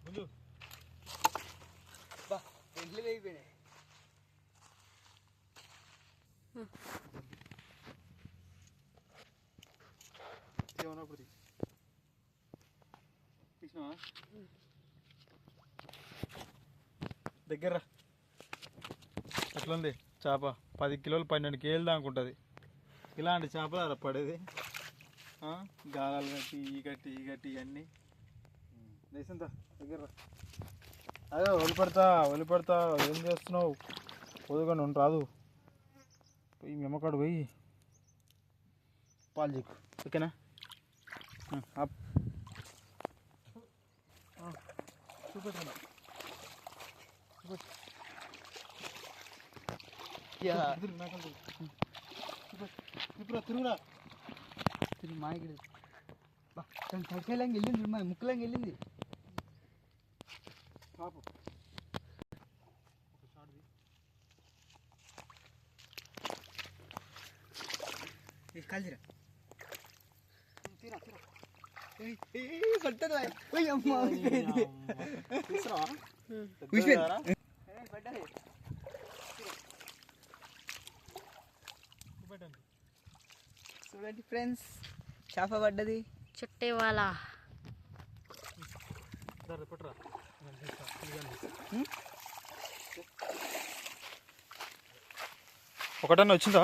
ముందు ఇంట్లో అయిపోయినాయి. ఏమన్నప్పుడు తీసినావా దగ్గర అట్లుంది చేప 10 కిలోలు 12 కేజీలు దాకా ఉంటుంది. ఇలాంటి చేపలు అలా పడేది. గాలాలు కట్టి ఈ కట్టి ఈ కట్టి ఇవన్నీ దేశంత దగ్గర. అదే వదిలిపెడతా ఏం చేస్తున్నావు? వదులుకొని ఉండి రాదు. పోయి మెమ్మకాడు పోయి పాలు చీకు. ఓకేనా? చూపెట్టండి. తిరుగురా తిరిగి మాయకి తడిసేలాగా వెళ్ళింది, మా ముక్కులాగా వెళ్ళింది. పాపు కలిసిరా చూడండి ఫ్రెండ్స్, చేప పడ్డది. చుట్టే వాళ్ళ ఒకటన్నా వచ్చిందా?